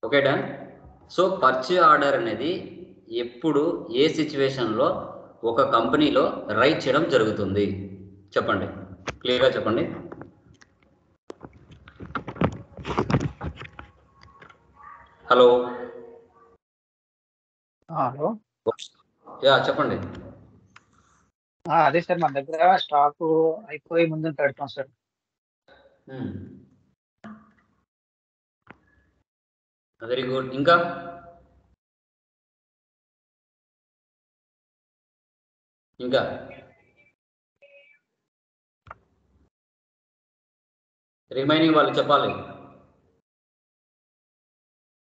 Okay done. So purchase order అనేది ఎప్పుడు ఏ సిచ్యువేషన్లో ఒక కంపెనీలో రైట్ చేయడం జరుగుతుంది చెప్పండి, క్లియర్గా చెప్పండి. హలో హలో యా చెప్పండి. అదే సార్, మన దగ్గర స్టాక్ అయిపోయి ముందు పెడతాం సార్. Very good. ఇంకా ఇంకా రిమైనింగ్ వాళ్ళు చెప్పాలి.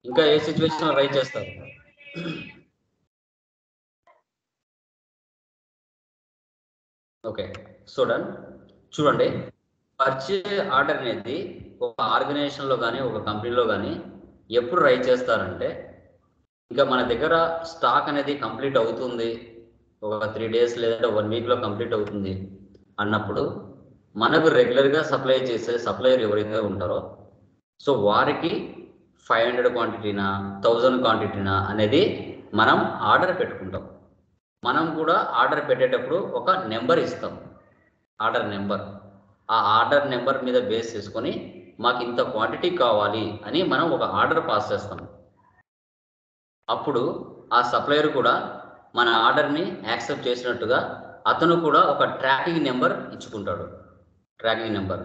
ఇంకా ఏ సిచ్యువేషన్ రైట్ చేస్తారు? ఓకే చూడండి, పర్చేజ్ ఆర్డర్ అనేది ఒక ఆర్గనైజేషన్లో కానీ ఒక కంపెనీలో కానీ ఎప్పుడు రైట్ చేస్తారంటే, ఇంకా మన దగ్గర స్టాక్ అనేది కంప్లీట్ అవుతుంది, ఒక 3 days లేదంటే 1 weekలో కంప్లీట్ అవుతుంది అన్నప్పుడు మనకు రెగ్యులర్గా సప్లై చేసే సప్లయర్ ఎవరైతే ఉంటారో సో వారికి 500 క్వాంటిటీనా 1000 క్వాంటిటీనా అనేది మనం ఆర్డర్ పెట్టుకుంటాం. మనం కూడా ఆర్డర్ పెట్టేటప్పుడు ఒక నెంబర్ ఇస్తాం, ఆర్డర్ నెంబర్. ఆ ఆర్డర్ నెంబర్ మీద బేస్ చేసుకొని మాకు ఇంత క్వాంటిటీ కావాలి అని మనం ఒక ఆర్డర్ పాస్ చేస్తాం. అప్పుడు ఆ సప్లయర్ కూడా మన ఆర్డర్ని యాక్సెప్ట్ చేసినట్టుగా అతను కూడా ఒక ట్రాకింగ్ నెంబర్ ఇచ్చుకుంటాడు. ట్రాకింగ్ నెంబర్,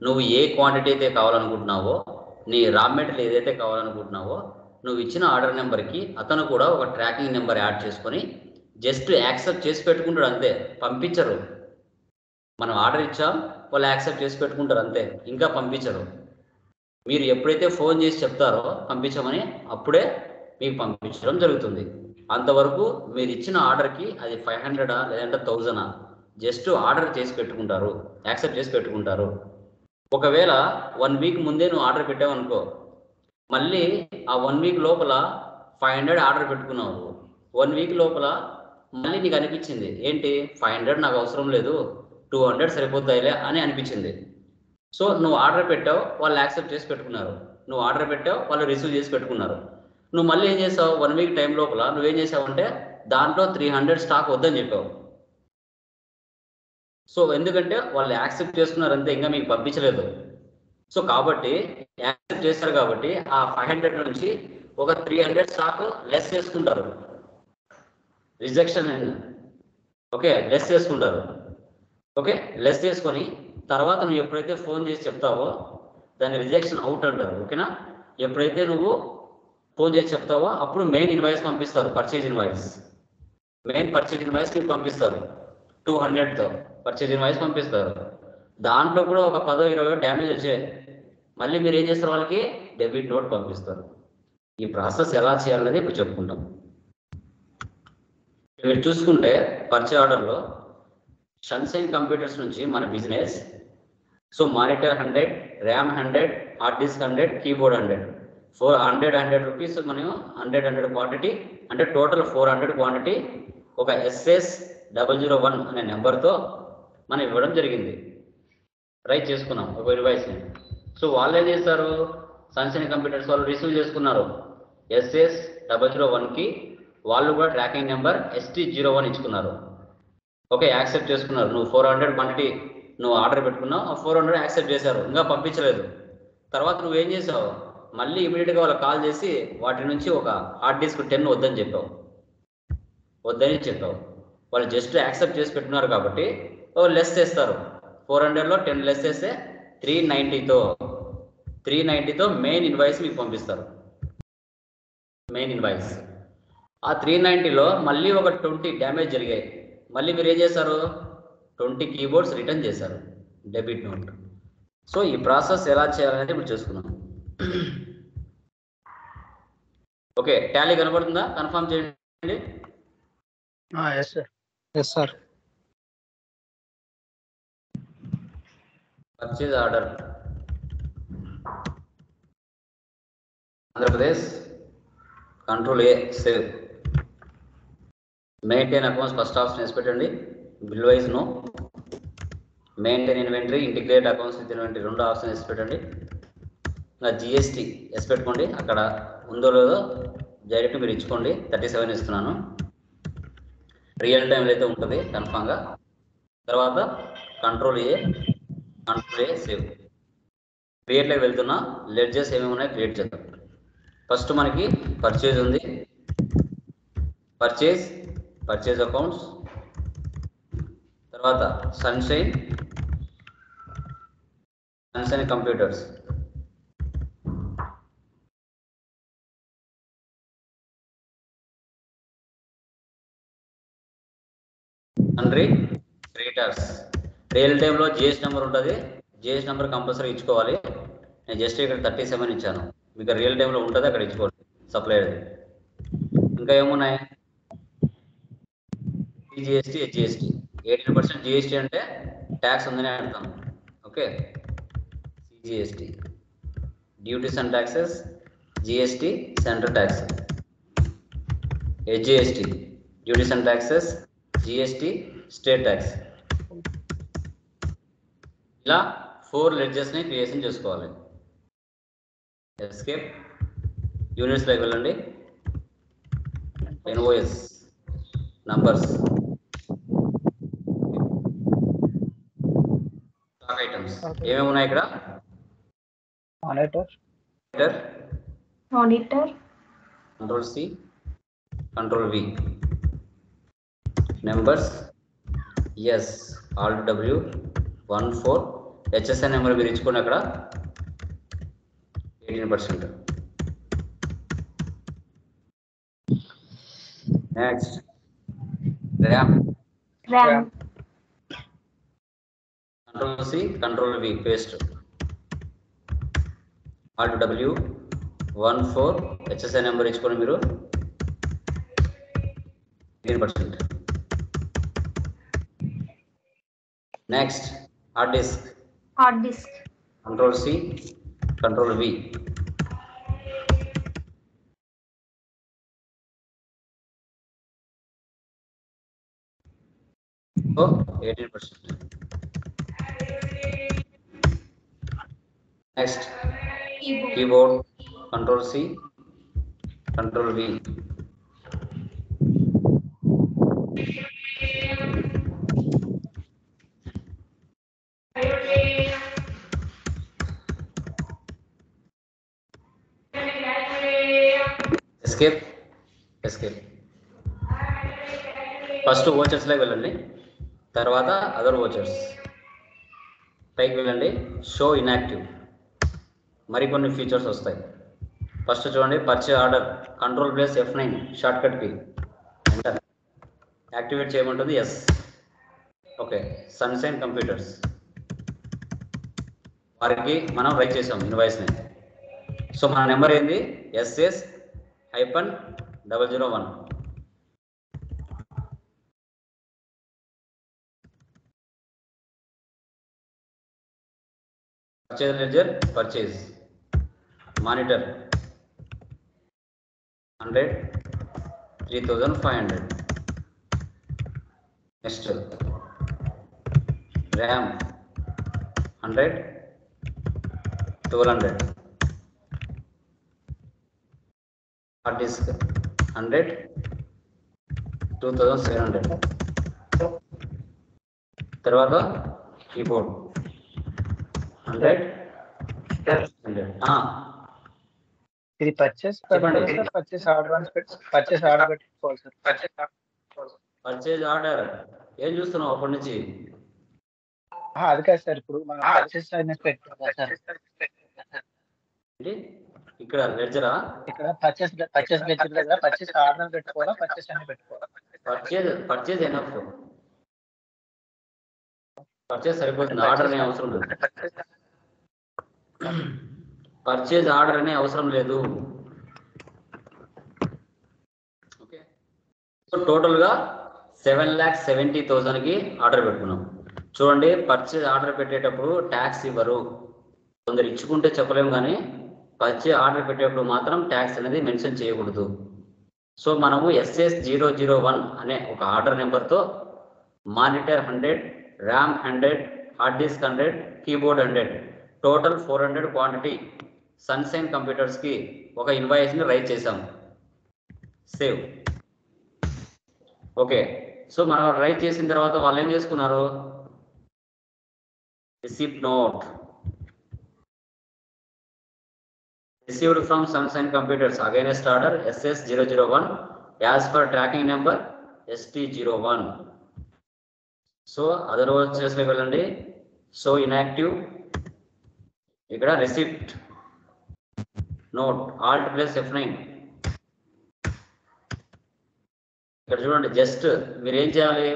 నువ్వు ఏ క్వాంటిటీ అయితే కావాలనుకుంటున్నావో, నీ రా మెటీరియల్ ఏదైతే కావాలనుకుంటున్నావో నువ్వు ఇచ్చిన ఆర్డర్ నెంబర్కి అతను కూడా ఒక ట్రాకింగ్ నెంబర్ యాడ్ చేసుకొని జస్ట్ యాక్సెప్ట్ చేసి పెట్టుకుంటాడు అంతే, పంపించరు. మనం ఆర్డర్ ఇచ్చాం, వాళ్ళు యాక్సెప్ట్ చేసి పెట్టుకుంటారు అంతే, ఇంకా పంపించరు. మీరు ఎప్పుడైతే ఫోన్ చేసి చెప్తారో పంపించమని అప్పుడే మీకు పంపించడం జరుగుతుంది. అంతవరకు మీరు ఇచ్చిన ఆర్డర్కి అది 500 లేదంటే 1000 జస్ట్ ఆర్డర్ చేసి పెట్టుకుంటారు, యాక్సెప్ట్ చేసి పెట్టుకుంటారు. ఒకవేళ 1 week ముందే నువ్వు ఆర్డర్ పెట్టావనుకో, మళ్ళీ ఆ 1 week లోపల 500 ఆర్డర్ పెట్టుకున్నావు. 1 week లోపల మళ్ళీ నీకు అనిపించింది ఏంటి, 500 నాకు అవసరం లేదు, 200 సరిపోతాయిలే అని అనిపించింది. సో నువ్వు ఆర్డర్ పెట్టావు, వాళ్ళు యాక్సెప్ట్ చేసి పెట్టుకున్నారు. నువ్వు ఆర్డర్ పెట్టావు, వాళ్ళు రిసీవ్ చేసి పెట్టుకున్నారు. నువ్వు మళ్ళీ ఏం చేసావు, 1 week టైం లోపల నువ్వేం చేసావు అంటే దాంట్లో 300 స్టాక్ వద్దని చెప్పావు. సో ఎందుకంటే వాళ్ళు యాక్సెప్ట్ చేసుకున్నారు అంతే, ఇంకా మీకు పంపించలేదు. సో కాబట్టి యాక్సెప్ట్ చేస్తారు కాబట్టి ఆ 500 నుంచి ఒక 300 స్టాక్ లెస్ చేసుకుంటారు, రిజెక్షన్. ఓకే, లెస్ చేసుకుంటారు. ఓకే, లెస్ చేసుకొని తర్వాత నువ్వు ఎప్పుడైతే ఫోన్ చేసి చెప్తావో దాన్ని రిజెక్షన్ అవుట్ అంటారు. ఓకేనా, ఎప్పుడైతే నువ్వు ఫోన్ చేసి చెప్తావో అప్పుడు మెయిన్ ఇన్వాయిస్ పంపిస్తారు, purchase invoice. Main purchase invoice మీకు పంపిస్తారు 200తో పర్చేజ్ ఇన్వాయిస్ పంపిస్తారు. దాంట్లో కూడా ఒక 10-20 డ్యామేజ్ వచ్చాయి, మళ్ళీ మీరు ఏం చేస్తారు, వాళ్ళకి డెబిట్ నోట్ పంపిస్తారు. ఈ ప్రాసెస్ ఎలా చేయాలనేది ఇప్పుడు చెప్పుకుంటాం. మీరు చూసుకుంటే పర్చేజ్ ఆర్డర్లో సన్షైన్ కంప్యూటర్స్ నుంచి మన business, so monitor 100, RAM 100, hard disk 100, keyboard 100, 400 rupees మనం 100 క్వాంటిటీ అంటే టోటల్ 400 క్వాంటిటీ ఒక SS001 అనే నెంబర్తో మనం ఇవ్వడం జరిగింది. రైట్ చేసుకున్నాం ఒక ఇన్వాయిస్ని. సో వాళ్ళు ఏం చేస్తారు, సన్షైన్ కంప్యూటర్స్ వాళ్ళు రిసీవ్ చేసుకున్నారు SS001కి, వాళ్ళు కూడా ట్రాకింగ్ నెంబర్ ST01 ఇచ్చుకున్నారు. ఓకే, యాక్సెప్ట్ చేసుకున్నారు. నువ్వు 400 క్వాంటిటీ నువ్వు ఆర్డర్ పెట్టుకున్నావు, ఆ 400 యాక్సెప్ట్ చేశారు, ఇంకా పంపించలేదు. తర్వాత నువ్వేం చేసావు, మళ్ళీ ఇమీడియట్గా వాళ్ళకి కాల్ చేసి వాటి నుంచి ఒక హార్డ్ డిస్క్ 10 వద్దని చెప్పావు. వాళ్ళు జస్ట్ యాక్సెప్ట్ చేసి పెట్టుకున్నారు కాబట్టి లెస్ చేస్తారు. 400లో 10 లెస్ చేస్తే 390తో మెయిన్ ఇన్వాయిస్ మీకు పంపిస్తారు. మెయిన్ ఇన్వాయిస్ ఆ 390లో మళ్ళీ ఒక 20 డ్యామేజ్ జరిగాయి, మళ్ళీ మీరు ఏం చేశారు, 20 కీబోర్డ్స్ రిటర్న్ చేశారు, డెబిట్ నోట్. సో ఈ ప్రాసెస్ ఎలా చేయాలనేది ఇప్పుడు చూసుకున్నాం. ఓకే, టాలీ కనబడుతుందా, కన్ఫర్మ్ చేయండి. Yes sir. Purchase order Andhra Pradesh, control A, save. Maintain accounts first option వేసి పెట్టండి, bill wise no. Maintain inventory, integrate accounts with inventory 2 option వేసి పెట్టండి. ఇంకా GST వేసి పెట్టుకోండి, అక్కడ ఉందో లేదో డైరెక్ట్ మీరు ఇచ్చుకోండి. 37 ఇస్తున్నాను. రియల్ టైంలో అయితే ఉంటుంది కన్ఫామ్గా. తర్వాత కంట్రోల్ ఏ సేవ్. క్రియేట్లోకి వెళ్తున్నా. లెడ్జెస్ ఏమేమి ఉన్నాయి క్రియేట్ చేద్దాం. ఫస్ట్ మనకి పర్చేజ్ ఉంది. Purchase accounts. తర్వాత సన్షైన్ కంప్యూటర్స్. అండ్రీ క్రియేటర్స్. రియల్ టైంలో జిఎస్ నెంబర్ ఉంటుంది. జిఎస్ నెంబర్ కంపల్సరీ ఇచ్చుకోవాలి. నేను జస్ట్ ఇక్కడ 37 ఇచ్చాను. మీకు రియల్ టైంలో ఉంటుంది, అక్కడ ఇచ్చుకోండి సప్లైర్. ఇంకా ఏమున్నాయి? CGST, HGST. 18% జిఎస్టీ అంటే ట్యాక్స్ ఉందని అర్థం. Okay, CGST duties and taxes, GST central tax, HGST duties and taxes, GST state tax. ఇలా 4 లెడ్జెస్ని క్రియేషన్ చేసుకోవాలి. ఎస్కేప్, యూనిట్స్లోకి వెళ్ళండి. ఎన్ఓఎస్ నంబర్స్, స్టాక్ ఐటమ్స్ ఏమేమి ఉన్నాయి ఇక్కడ? Monitor, control C, control V. Numbers yes, alt W 14. HSI number మీరు ఇచ్చుకోండి అక్కడ 18%. Next RAM, control C, control V paste. Alt W 14. HSI number ఇచ్చుకోండి మీరు 18%. Next hard disk, control C, control V. 18%. Next keyboard, control C, control V. Escape. First ఓచర్స్లోకి వెళ్ళండి. తర్వాత other vouchers పైకి వెళ్ళండి. షో ఇన్యాక్టివ్, మరికొన్ని ఫీచర్స్ వస్తాయి. First చూడండి, purchase order, control plus F9 short cut key enter. Activate చేయమంటుంది, yes. Okay, Sunshine Computers వారికి మనం రైట్ చేసాం ఇన్వాయిస్ని. సో మన నెంబర్ ఏంది? SS-001. Purchase ledger, purchase monitor 100, 3500. Next RAM 100, 1200. Hard disk 100, 2700. తర్వాత కీబోర్డ్ 100. ఇది పర్చేస్ ఆర్డర్ పెట్టుకోవాలి సార్. పర్చేజ్ ఆర్డర్ ఏం చూస్తున్నావు అప్పటి నుంచి? అది కాదు సార్, ఇప్పుడు మనం పర్చేస్ అనేది పెట్టుకోవాలి సార్. ఇక్కడ లెడ్జరా? ఇక్కడ పర్చేస్ లెడ్జర్ దగ్గర పర్చేస్ ఆర్డర్ పెట్టుకోవాలా, పర్చేస్ అని పెట్టుకోవాలా? Purchase enough. పర్చేజ్ సరిపోతుంది, ఆర్డర్ అనే అవసరం లేదు. పర్చేజ్ ఆర్డర్ అనే అవసరం లేదు. ఓకే, సో టోటల్గా 7,70,000కి ఆర్డర్ పెట్టుకున్నాం. చూడండి, పర్చేజ్ ఆర్డర్ పెట్టేటప్పుడు ట్యాక్స్ ఇవ్వరు. కొందరు ఇచ్చుకుంటే చెప్పలేము, కానీ పర్చేజ్ ఆర్డర్ పెట్టేటప్పుడు మాత్రం ట్యాక్స్ అనేది మెన్షన్ చేయకూడదు. సో మనము SS-001 అనే ఒక ఆర్డర్ నెంబర్తో monitor 100, RAM 100, hard disk 100, keyboard 100, total 400 quantity Sunshine కంప్యూటర్స్కి ఒక ఇన్వాయిస్ని రైట్ చేసాం. సేవ్. ఓకే, సో మనం రైట్ చేసిన తర్వాత వాళ్ళు ఏం చేసుకున్నారు, receipt note received from Sunshine Computers against order SS001 as per tracking number ST01. So other వచ్చేసి వెళ్ళండి. సో ఇన్యాక్టివ్, ఇక్కడ receipt note Alt plus F9. ఇక్కడ చూడండి, జస్ట్ మీరు ఏం చేయాలి,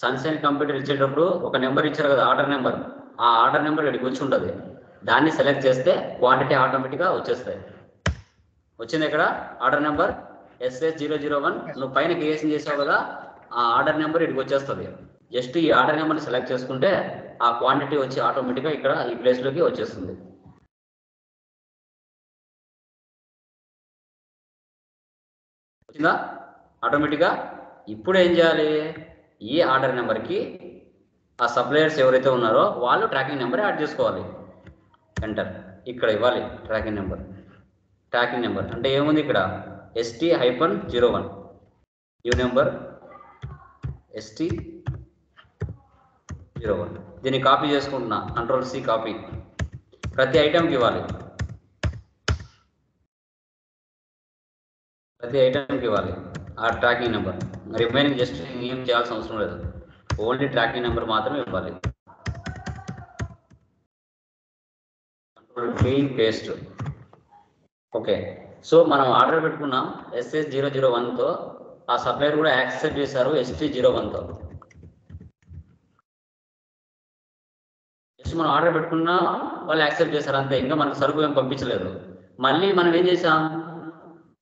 సన్షైన్ కంప్యూటర్ ఇచ్చేటప్పుడు ఒక నెంబర్ ఇచ్చారు కదా, ఆర్డర్ నెంబర్. ఆ ఆర్డర్ నెంబర్ ఇక్కడికి వచ్చి ఉంటుంది. దాన్ని సెలెక్ట్ చేస్తే క్వాంటిటీ ఆటోమేటిక్గా వచ్చేస్తాయి. వచ్చింది ఇక్కడ ఆర్డర్ నెంబర్ SS001. నువ్వు పైన క్రియేషన్ చేసావు కదా, ఆ ఆర్డర్ నెంబర్ ఇక్కడికి వచ్చేస్తుంది. జస్ట్ ఈ ఆర్డర్ నెంబర్ని సెలెక్ట్ చేసుకుంటే ఆ క్వాంటిటీ వచ్చి ఆటోమేటిక్గా ఇక్కడ ఈ ప్లేస్లోకి వచ్చేస్తుంది. వచ్చిందా ఆటోమేటిక్గా? ఇప్పుడు ఏం చేయాలి, ఈ ఆర్డర్ నెంబర్కి ఆ సప్లయర్స్ ఎవరైతే ఉన్నారో వాళ్ళు ట్రాకింగ్ నెంబర్ యాడ్ చేసుకోవాలి. ఎంటర్, ఇక్కడ ఇవ్వాలి ట్రాకింగ్ నెంబర్. ట్రాకింగ్ నెంబర్ అంటే ఏముంది ఇక్కడ, ST-01 యూ నెంబర్ ST01. దీన్ని కాపీ చేసుకుంటున్నా, Ctrl+C కాపీ. ప్రతి ఐటెంకి ఇవ్వాలి, ప్రతి ఐటెంకి ఇవ్వాలి ఆ ట్రాకింగ్ నెంబర్. రిమైనింగ్ జస్ట్ ఏం చేయాల్సిన అవసరం లేదు, ఓన్లీ ట్రాకింగ్ నెంబర్ మాత్రమే ఇవ్వాలి. Clean paste. ఓకే, సో మనం ఆర్డర్ పెట్టుకున్నాం SS001తో, ఆ సప్లయర్ కూడా యాక్సెప్ట్ చేశారు ST01తో. జస్ట్ మనం ఆర్డర్ పెట్టుకున్నా వాళ్ళు యాక్సెప్ట్ చేశారు అంతే, ఇంకా మనకు సరుకు ఏం పంపించలేదు. మళ్ళీ మనం ఏం చేసాం,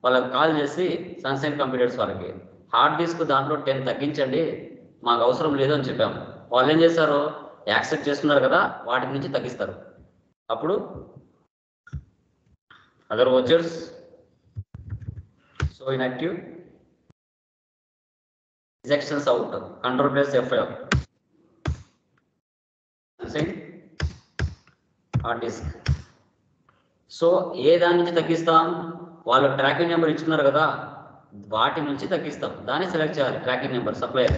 వాళ్ళకి కాల్ చేసి సన్షైన్ కంప్యూటర్స్ వాళ్ళకి హార్డ్ డిస్క్ దాంట్లో 10 తగ్గించండి, మాకు అవసరం లేదు అని చెప్పాం. వాళ్ళు ఏం చేశారు, యాక్సెప్ట్ చేస్తున్నారు కదా, వాటి నుంచి తగ్గిస్తారు. అప్పుడు other vouchers, so inactive, rejections out, Ctrl+F5. Hard disk. So ఏ దాని నుంచి తగ్గిస్తాం, వాళ్ళు ట్రాకింగ్ నెంబర్ ఇచ్చుకున్నారు కదా, వాటి నుంచి తగ్గిస్తాం. దాన్ని సెలెక్ట్ చేయాలి, ట్రాకింగ్ నెంబర్ సప్లయర్.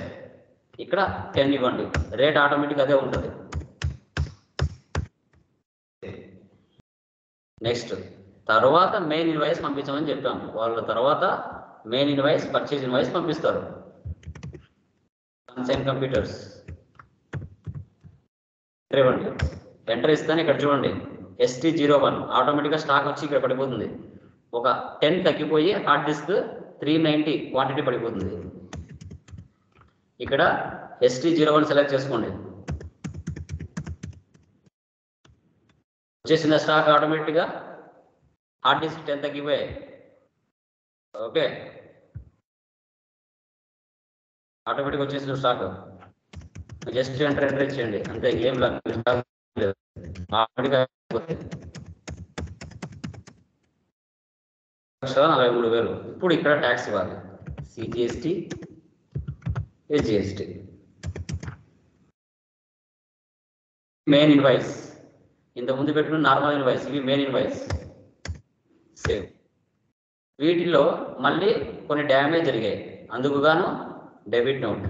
ఇక్కడ 10 ఇవ్వండి, రేట్ ఆటోమేటిక్ అదే ఉంటుంది. నెక్స్ట్ తర్వాత మెయిన్ ఇన్వాయిస్ పంపించమని చెప్పాం. వాళ్ళు తర్వాత మెయిన్ ఇన్వాయిస్, పర్చేజ్ ఇన్వాయిస్ పంపిస్తారు. సన్షైన్ కంప్యూటర్స్ ఇవ్వండి, ఎంటర్ ఇస్తాను. ఇక్కడ చూడండి ST01 ఆటోమేటిక్గా స్టాక్ వచ్చి ఇక్కడ పడిపోతుంది. ఒక 10 తగ్గిపోయి హార్డ్ డిస్క్ 390 క్వాంటిటీ పడిపోతుంది. ఇక్కడ ST01 సెలెక్ట్ చేసుకోండి, వచ్చేసిన స్టాక్ ఆటోమేటిక్గా హార్డ్ డిస్క్ 10 తగ్గిపోయాయి. ఓకే, ఆటోమేటిక్ వచ్చేసిన స్టాక్. జస్ట్ ఎంటర్ ఇచ్చేయండి అంతే, ఏం లేదు. 1,43,000. ఇప్పుడు ఇక్కడ ట్యాక్స్ ఇవ్వాలి, CGST, SGST. మెయిన్ ఇన్వాయిస్, ఇంతకుముందు పెట్టుకున్న నార్మల్ ఇన్వాయిస్, ఇవి మెయిన్ ఇన్వాయిస్. సేవ్. వీటిలో మళ్ళీ కొన్ని డ్యామేజ్ జరిగాయి, అందుకు గాను debit note.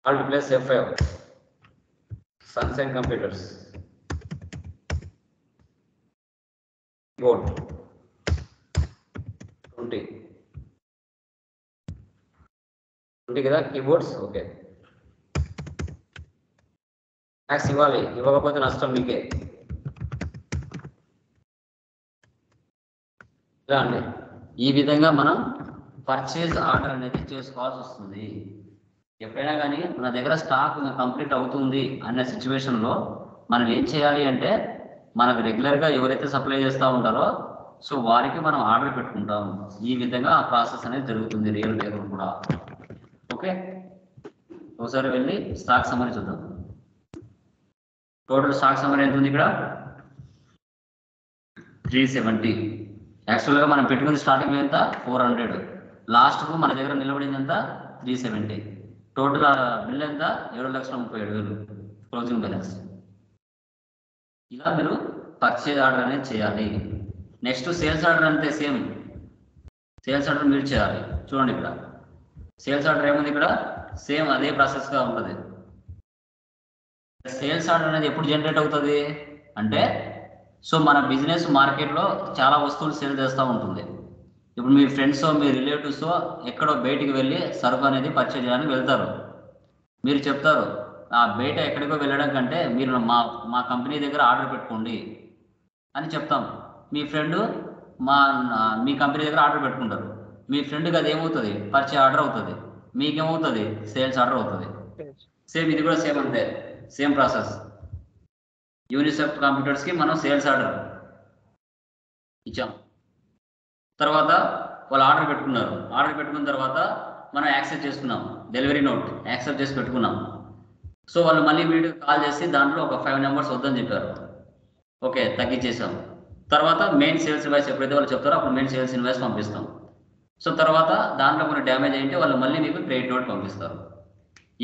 Alt+F5, sunshine computers board 20 కదా కీబోర్డ్స్. ఓకే, ట్యాక్స్ ఇవ్వాలి, ఇవ్వకపోతే నష్టం మీకే. ఇలా అండి, ఈ విధంగా మనం పర్చేజ్ ఆర్డర్ అనేది చేసుకోవాల్సి వస్తుంది. ఎప్పుడైనా కానీ మన దగ్గర స్టాక్ కంప్లీట్ అవుతుంది అనే సిచ్యువేషన్లో మనం ఏం చేయాలి అంటే, మనకు రెగ్యులర్గా ఎవరైతే సప్లై చేస్తూ ఉంటారో సో వారికి మనం ఆర్డర్ పెట్టుకుంటాం. ఈ విధంగా ఆ ప్రాసెస్ అనేది జరుగుతుంది రియల్ టైంలో కూడా. ఓకే, ఒకసారి వెళ్ళి స్టాక్ సమ్మరీ చూద్దాం. టోటల్ స్టాక్ సమ్మరీ ఎంత ఉంది ఇక్కడ, 370. యాక్చువల్గా మనం పెట్టుకున్న స్టార్టింగ్ ఎంత 400, లాస్ట్కు మన దగ్గర నిలబడింది ఎంత 370. టోటల్ బిల్ ఎంత 7,37,000 క్లోజింగ్ బ్యాలెన్స్. ఇలా మీరు పర్చేజ్ ఆర్డర్ అనేది చేయాలి. నెక్స్ట్ సేల్స్ ఆర్డర్ అంతే సేమ్. సేల్స్ ఆర్డర్ మీరు చేయాలి. చూడండి ఇక్కడ సేల్స్ ఆర్డర్ ఏముంది, ఇక్కడ సేమ్ అదే ప్రాసెస్గా ఉంటుంది. సేల్స్ ఆర్డర్ అనేది ఎప్పుడు జనరేట్ అవుతుంది అంటే, సో మన బిజినెస్ మార్కెట్లో చాలా వస్తువులు సేల్ చేస్తూ ఉంటుంది. ఇప్పుడు మీ ఫ్రెండ్స్ మీ రిలేటివ్స్ ఎక్కడో బయటికి వెళ్ళి సరుకు అనేది పర్చేజ్ చేయడానికి వెళ్తారు. మీరు చెప్తారు ఆ బయట ఎక్కడికో వెళ్ళడం కంటే మీరు మా కంపెనీ దగ్గర ఆర్డర్ పెట్టుకోండి అని చెప్తాం. మీ ఫ్రెండ్ మీ కంపెనీ దగ్గర ఆర్డర్ పెట్టుకుంటారు. మీ ఫ్రెండ్కి అది ఏమవుతుంది, పర్చేజ్ ఆర్డర్ అవుతుంది. మీకేమవుతుంది, సేల్స్ ఆర్డర్ అవుతుంది. సేమ్ ఇది కూడా సేమ్ అంతే, సేమ్ ప్రాసెస్. యూనిసెఫ్ కంప్యూటర్స్కి మనం సేల్స్ ఆర్డర్ ఇచ్చాం. తర్వాత వాళ్ళు ఆర్డర్ పెట్టుకున్నారు. ఆర్డర్ పెట్టుకున్న తర్వాత మనం యాక్సెప్ట్ చేసుకున్నాం, డెలివరీ నోట్ యాక్సెప్ట్ చేసి పెట్టుకున్నాం. సో వాళ్ళు మళ్ళీ వీడియో కాల్ చేసి దాంట్లో ఒక 5 నెంబర్స్ వద్దని చెప్పారు. ఓకే, తగ్గించేసాం. తర్వాత మెయిన్ సేల్స్ ఇన్వాయిస్ ఎప్పుడైతే వాళ్ళు చెప్తారో అప్పుడు మెయిన్ సేల్స్ ఇన్వాయిస్ పంపిస్తాం. సో తర్వాత దాంట్లో కొన్ని డ్యామేజ్ అయింటే వాళ్ళు మళ్ళీ మీకు క్రెడిట్ నోట్ పంపిస్తారు.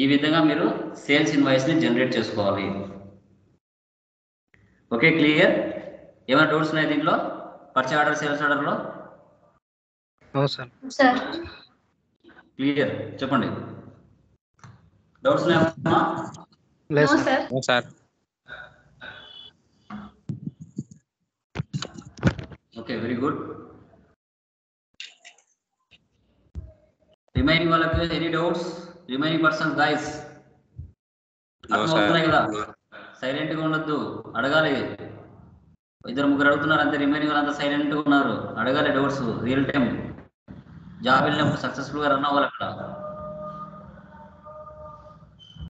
ఈ విధంగా మీరు సేల్స్ ఇన్వాయిస్ని జనరేట్ చేసుకోవాలి. Okay, clear? ఏమైనా డౌట్స్ ఉన్నాయి దీంట్లో, పర్చేజ్ ఆర్డర్ సేల్స్ ఆర్డర్లో? సార్ క్లియర్, చెప్పండి. డౌట్స్ ఉన్నాయా? లేదు sir. Okay, very good. Remaining వాళ్ళకి any doubts? Remaining persons guys అర్థమవుతున్నాయి కదా? సైలెంట్ గా ఉండొద్దు, అడగాలి. 2-3 అడుగుతున్నారు అంతే, రిమైనింగ్ వాళ్ళంతా సైలెంట్ గా ఉన్నారు. అడగాలి డౌట్స్, రియల్ టైం. జాబ్ వెళ్ళినప్పుడు సక్సెస్ఫుల్ గా రన్ అవ్వాలి అక్కడ.